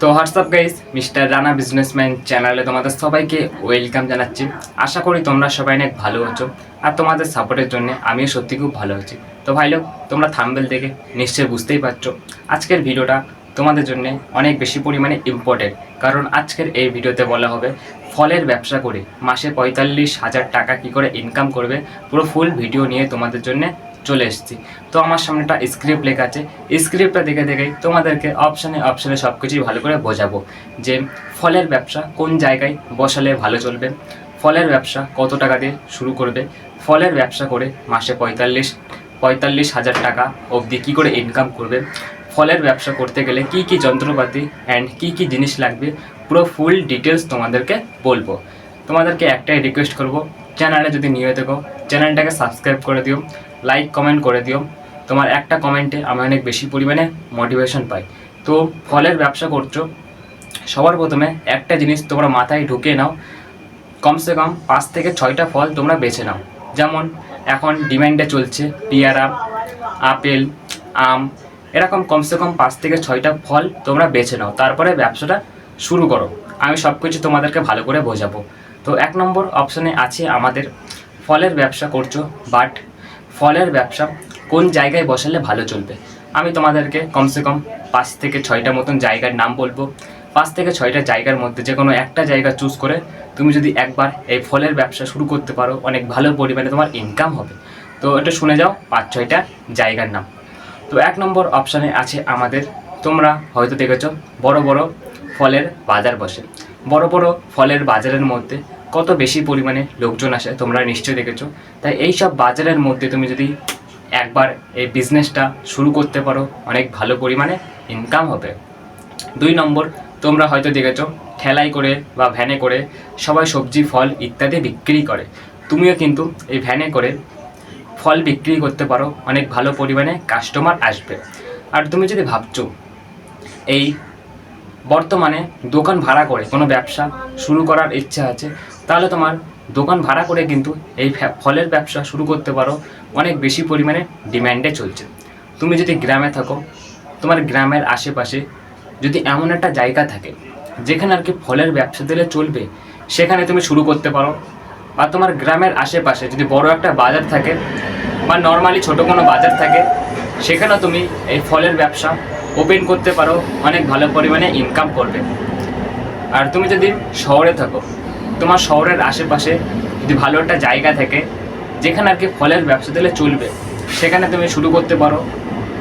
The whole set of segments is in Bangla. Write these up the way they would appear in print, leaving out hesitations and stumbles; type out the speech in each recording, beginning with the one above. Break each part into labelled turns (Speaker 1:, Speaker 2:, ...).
Speaker 1: তো WhatsApp guys, mister Rana businessman চ্যানেলে তোমাদের সবাইকে ওয়েলকাম জানাচ্ছি। আশা করি তোমরা সবাই অনেক ভালো আছো, আর তোমাদের সাপোর্টের জন্য আমিও সত্যি খুব ভালো আছি। তো ভাই লোক, তোমরা থাম্বনেল দেখে নিশ্চয়ই বুঝতেই পারছো আজকের ভিডিওটা তোমাদের জন্য অনেক বেশি পরিমাণে ইম্পর্টেন্ট। কারণ আজকের এই ভিডিওতে বলা হবে ফলের ব্যবসা করে মাসে 45,000 টাকা কী করে ইনকাম করবে। পুরো ফুল ভিডিও নিয়ে তোমাদের জন্য চলে এসেছি। তো আমার সামনে একটা স্ক্রিপ্ট লেখা আছে, স্ক্রিপ্টটা দেখে দেখেই তোমাদেরকে অপশানে সব কিছুই ভালো করে বোঝাবো যে ফলের ব্যবসা কোন জায়গায় বসালে ভালো চলবে, ফলের ব্যবসা কত টাকা দিয়ে শুরু করবে, ফলের ব্যবসা করে মাসে 45,000 টাকা অবধি কী করে ইনকাম করবে, ফলের ব্যবসা করতে গেলে কি কি যন্ত্রপাতি অ্যান্ড কি কি জিনিস লাগবে, পুরো ফুল ডিটেলস তোমাদেরকে বলবো। তোমাদেরকে একটাই রিকোয়েস্ট করব, চ্যানেলে যদি নিয়ে থাকো চ্যানেলটাকে সাবস্ক্রাইব করে দিও, লাইক কমেন্ট করে দিও। তোমার একটা কমেন্টে আমি অনেক বেশি পরিমাণে মোটিভেশন পাই। তো ফলের ব্যবসা করছো, সবার প্রথমে একটা জিনিস তোমরা মাথায় ঢুকিয়ে নাও, কমসে কম 5 থেকে 6টা ফল তোমরা বেছে নাও। যেমন এখন ডিমান্ডে চলছে পেয়ারা, আপেল, আম, এরকম কমসে কম 5 থেকে 6টা ফল তোমরা বেছে নাও, তারপরে ব্যবসাটা শুরু করো। আমি সব কিছু তোমাদেরকে ভালো করে বোঝাবো। তো 1 নম্বর অপশানে আছে আমাদের ফলের ব্যবসা করছো, বাট ফলের ব্যবসা কোন জায়গায় বসালে ভালো চলবে। আমি তোমাদেরকে কমসে কম 5 থেকে 6টা মতন জায়গার নাম বলবো। 5 থেকে 6টা জায়গার মধ্যে যে কোনো একটা জায়গা চুজ করে তুমি যদি একবার এই ফলের ব্যবসা শুরু করতে পারো, অনেক ভালো পরিমাণে তোমার ইনকাম হবে। তো এটা শুনে যাও 5-6টা জায়গার নাম। তো 1 নম্বর অপশানে আছে আমাদের, তোমরা হয়তো দেখেছো বড় বড় ফলের বাজার বসে। বড় বড় ফলের বাজারের মধ্যে কত বেশি পরিমাণে লোকজন আসে তোমরা নিশ্চয়ই দেখেছো। তাই এই সব বাজারের মধ্যে তুমি যদি একবার এই বিজনেসটা শুরু করতে পারো, অনেক ভালো পরিমাণে ইনকাম হবে। 2 নম্বর, তোমরা হয়তো দেখেছো ঠেলাই করে বা ভ্যানে করে সবাই সবজি ফল ইত্যাদি বিক্রি করে। তুমিও কিন্তু এই ভ্যানে করে ফল বিক্রি করতে পারো, অনেক ভালো পরিমাণে কাস্টমার আসবে। আর তুমি যদি ভাবছো এই বর্তমানে দোকান ভাড়া করে কোনো ব্যবসা শুরু করার ইচ্ছা আছে, তাহলে তোমার দোকান ভাড়া করে কিন্তু এই ফলের ব্যবসা শুরু করতে পারো, অনেক বেশি পরিমাণে ডিম্যান্ডে চলছে। তুমি যদি গ্রামে থাকো, তোমার গ্রামের আশেপাশে যদি এমন একটা জায়গা থাকে যেখানে আর কি ফলের ব্যবসা দিলে চলবে, সেখানে তুমি শুরু করতে পারো। বা তোমার গ্রামের আশেপাশে যদি বড় একটা বাজার থাকে বা নর্মালি ছোটো কোনো বাজার থাকে, সেখানেও তুমি এই ফলের ব্যবসা ওপেন করতে পারো, অনেক ভালো পরিমাণে ইনকাম করবে। আর তুমি যদি শহরে থাকো, তোমার শহরের আশেপাশে যদি ভালো একটা জায়গা থাকে যেখানে আর কি ফলের ব্যবসা দিলে চলবে, সেখানে তুমি শুরু করতে পারো।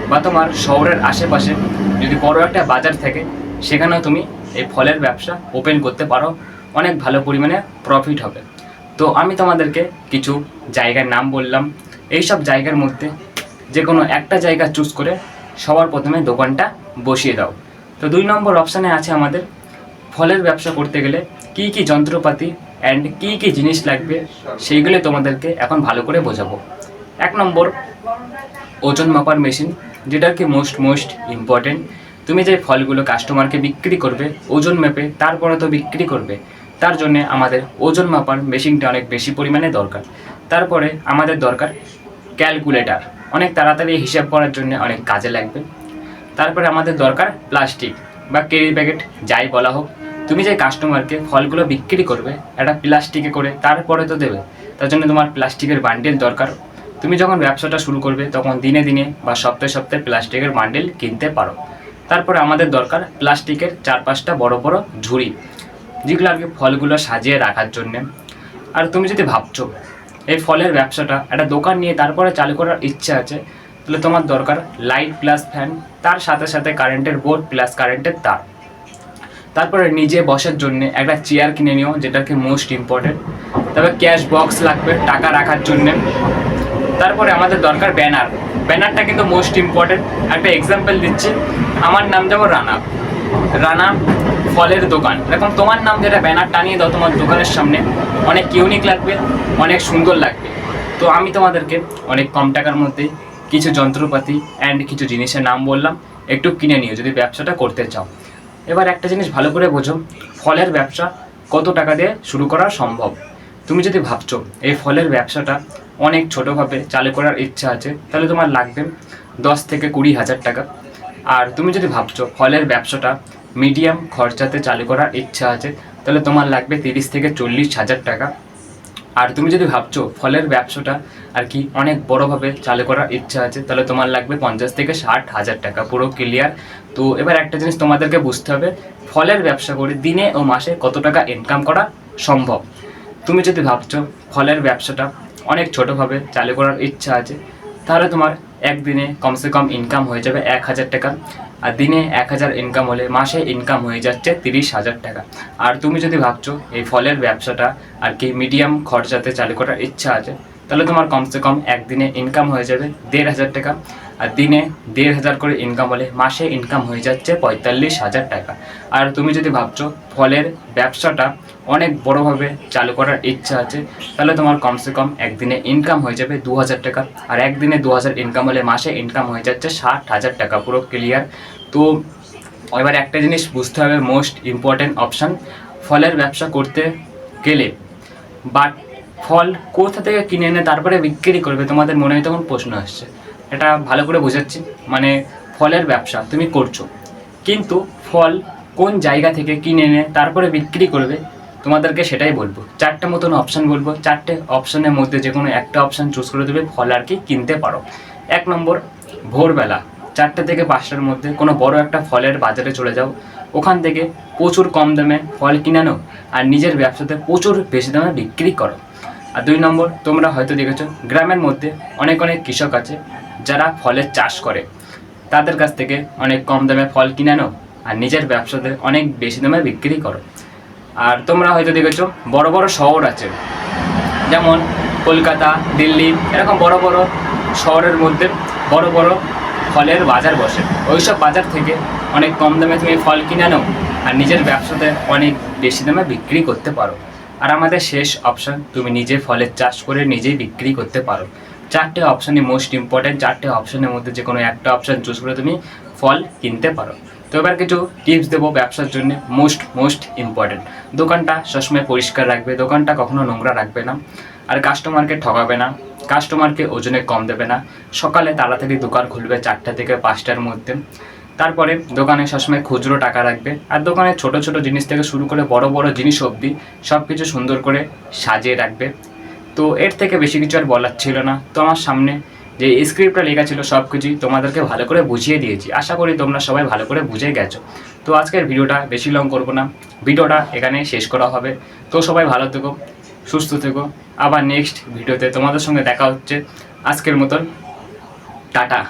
Speaker 1: বা তোমার শহরের আশেপাশে যদি বড় একটা বাজার থাকে, সেখানেও তুমি এই ফলের ব্যবসা ওপেন করতে পারো, অনেক ভালো পরিমাণে প্রফিট হবে। তো আমি তোমাদেরকে কিছু জায়গার নাম বললাম, এই সব জায়গার মধ্যে যে কোনো একটা জায়গা চুজ করে সবার প্রথমে দোকানটা বসিয়ে দাও। তো 2 নম্বর অপশানে আছে আমাদের ফলের ব্যবসা করতে গেলে কি কি যন্ত্রপাতি অ্যান্ড কি কি জিনিস লাগবে, সেইগুলো তোমাদেরকে এখন ভালো করে বোঝাবো। 1 নম্বর, ওজন মাপার মেশিন, যেটা কি মোস্ট ইম্পর্টেন্ট। তুমি যে ফলগুলো কাস্টমারকে বিক্রি করবে ওজন মেপে তারপরে তো বিক্রি করবে, তার জন্যে আমাদের ওজন মাপার মেশিনটা অনেক বেশি পরিমাণে দরকার। তারপরে আমাদের দরকার ক্যালকুলেটার, অনেক তাড়াতাড়ি হিসাব করার জন্য অনেক কাজে লাগবে। তারপরে আমাদের দরকার প্লাস্টিক বা ক্যারি প্যাকেট, যাই বলা হোক। তুমি যে কাস্টমারকে ফলগুলো বিক্রি করবে একটা প্লাস্টিকে করে তারপরে তো দেবে, তার জন্য তোমার প্লাস্টিকের বান্ডেল দরকার। তুমি যখন ব্যবসাটা শুরু করবে তখন দিনে দিনে বা সপ্তাহে সপ্তাহে প্লাস্টিকের বান্ডেল কিনতে পারো। তারপরে আমাদের দরকার প্লাস্টিকের 4-5টা বড় বড় ঝুড়ি, যেগুলো আর কি ফলগুলো সাজিয়ে রাখার জন্যে। আর তুমি যদি ভাবছো এই ফলের ব্যবসাটা একটা দোকান নিয়ে তারপরে চালু করার ইচ্ছা আছে, তাহলে তোমার দরকার লাইট প্লাস ফ্যান, তার সাথে সাথে কারেন্টের বোর্ড প্লাস কারেন্টের তার। তারপরে নিজে বসার জন্য একটা চেয়ার কিনে নিও, যেটা কি মোস্ট ইম্পর্টেন্ট। তারপরে ক্যাশ বক্স লাগবে টাকা রাখার জন্যে। তারপরে আমাদের দরকার ব্যানার, ব্যানারটা কিন্তু মোস্ট ইম্পর্টেন্ট। একটা এক্সাম্পল দিচ্ছি, আমার নাম যেমন রানা ফলের দোকান, এরকম তোমার নাম যেটা ব্যানার টানিয়ে দাও তোমার দোকানের সামনে, অনেক ইউনিক লাগবে, অনেক সুন্দর লাগবে। তো আমি তোমাদেরকে অনেক কম টাকার মধ্যে কিছু যন্ত্রপাতি অ্যান্ড কিছু জিনিসের নাম বললাম, একটু কিনে নিও যদি ব্যবসাটা করতে চাও। এবার একটা জিনিস ভালো করে বোঝো, ফলের ব্যবসা কত টাকা দিয়ে শুরু করা সম্ভব। তুমি যদি ভাবছো এই ফলের ব্যবসাটা অনেক ছোটোভাবে চালু করার ইচ্ছা আছে, তাহলে তোমার লাগবে 10 থেকে 20,000 টাকা। আর তুমি যদি ভাবছো ফলের ব্যবসাটা মিডিয়াম খরচাতে চালু করার ইচ্ছা আছে, তাহলে তোমার লাগবে 30 থেকে 40,000 টাকা। আর তুমি যদি ভাবছো ফলের ব্যবসাটা আর কি অনেক বড়োভাবে চালু করার ইচ্ছা আছে, তাহলে তোমার লাগবে 50 থেকে 60,000 টাকা, পুরো ক্লিয়ার। তো এবার একটা জিনিস তোমাদেরকে বুঝতে হবে, ফলের ব্যবসা করে দিনে ও মাসে কত টাকা ইনকাম করা সম্ভব। তুমি যদি ভাবছো ফলের ব্যবসাটা অনেক ছোটোভাবে চালু করার ইচ্ছা আছে, তাহলে তোমার একদিনে কমসে কম ইনকাম হয়ে যাবে 1,000 টাকা। আর দিনে 1,000 ইনকাম হলে মাসে ইনকাম হয়ে যাচ্ছে 30,000 টাকা। আর তুমি যদি ভাবছো এই ফলের ব্যবসাটা আর কি মিডিয়াম খরচাতে চালু করার ইচ্ছা আছে, তাহলে তোমার কমসে কম একদিনে ইনকাম হয়ে যাবে 1,500 টাকা। আর দিনে 1,500 করে ইনকাম হলে মাসে ইনকাম হয়ে যাচ্ছে 45,000 টাকা। আর তুমি যদি ভাবছো ফলের ব্যবসাটা অনেক বড়োভাবে চালু করার ইচ্ছা আছে, তাহলে তোমার কমসে কম একদিনে ইনকাম হয়ে যাবে 2,000 টাকা। আর একদিনে 2,000 ইনকাম হলে মাসে ইনকাম হয়ে যাচ্ছে 60,000 টাকা, পুরো ক্লিয়ার। তো এবার একটা জিনিস বুঝতে হবে, মোস্ট ইম্পর্ট্যান্ট অপশান ফলের ব্যবসা করতে গেলে, বাট ফল কোথা থেকে কিনে এনে তারপরে বিক্রি করবে, তোমাদের মনে হয় তখন প্রশ্ন আসছে। এটা ভালো করে বোঝাচ্ছি, মানে ফলের ব্যবসা তুমি করছো, কিন্তু ফল কোন জায়গা থেকে কিনে এনে তারপরে বিক্রি করবে, তোমাদেরকে সেটাই বলবো। 4টে মতন অপশান বলবো, 4টে অপশানের মধ্যে যে কোনো একটা অপশান চুজ করে দেবে, ফল আর কি কিনতে পারো। 1 নম্বর, ভোরবেলা 4টে থেকে 5টার মধ্যে কোনো বড় একটা ফলের বাজারে চলে যাও, ওখান থেকে প্রচুর কম দামে ফল কিনে আনো আর নিজের ব্যবসাতে প্রচুর বেশি দামে বিক্রি করো। আর 2 নম্বর, তোমরা হয়তো দেখেছো গ্রামের মধ্যে অনেক কৃষক আছে যারা ফলের চাষ করে, তাদের কাছ থেকে অনেক কম দামে ফল কিনে আনো আর নিজের ব্যবসাতে অনেক বেশি দামে বিক্রি করো। আর তোমরা হয়তো দেখেছো বড় বড় শহর আছে, যেমন কলকাতা, দিল্লি, এরকম বড় বড় শহরের মধ্যে বড় বড় ফলের বাজার বসে। ওইসব বাজার থেকে অনেক কম দামে তুমি ফল কিনে আনো আর নিজের ব্যবসাতে অনেক বেশি দামে বিক্রি করতে পারো। আর আমাদের শেষ অপশান, তুমি নিজে ফলের চাষ করে নিজেই বিক্রি করতে পারো। 4টে অপশানই মোস্ট ইম্পর্ট্যান্ট, 4টে অপশানের মধ্যে যে কোনো একটা অপশান চুজ করে তুমি ফল কিনতে পারো। তো এবার কিছু টিপস দেবো ব্যবসার জন্য, মোস্ট ইম্পর্ট্যান্ট। দোকানটা সবসময় পরিষ্কার রাখবে, দোকানটা কখনো নোংরা রাখবে না। আর কাস্টমারকে ঠকাবে না, কাস্টমারকে ওজনে কম দেবে না। সকালে তাড়াতাড়ি দোকান খুলবে 4টা থেকে 5টার মধ্যে। তারপরে দোকানে সবসময় খুচরো টাকা রাখবে। আর দোকানে ছোট ছোট জিনিস থেকে শুরু করে বড় বড় জিনিস অবধি সব কিছু সুন্দর করে সাজিয়ে রাখবে। তো এর থেকে বেশি কিছু আর বলার ছিল না। তো আমার সামনে যে স্ক্রিপ্টটা লেখা ছিল সব কিছুই তোমাদেরকে ভালো করে বুঝিয়ে দিয়েছি, আশা করি তোমরা সবাই ভালো করে বুঝে গেছো। তো আজকের ভিডিওটা বেশি লং করবো না, ভিডিওটা এখানেই শেষ করা হবে। তো সবাই ভালো থেকো, সুস্থ থেকো। আবার নেক্সট ভিডিওতে তোমাদের সঙ্গে দেখা হচ্ছে। আজকের মতন টাটা।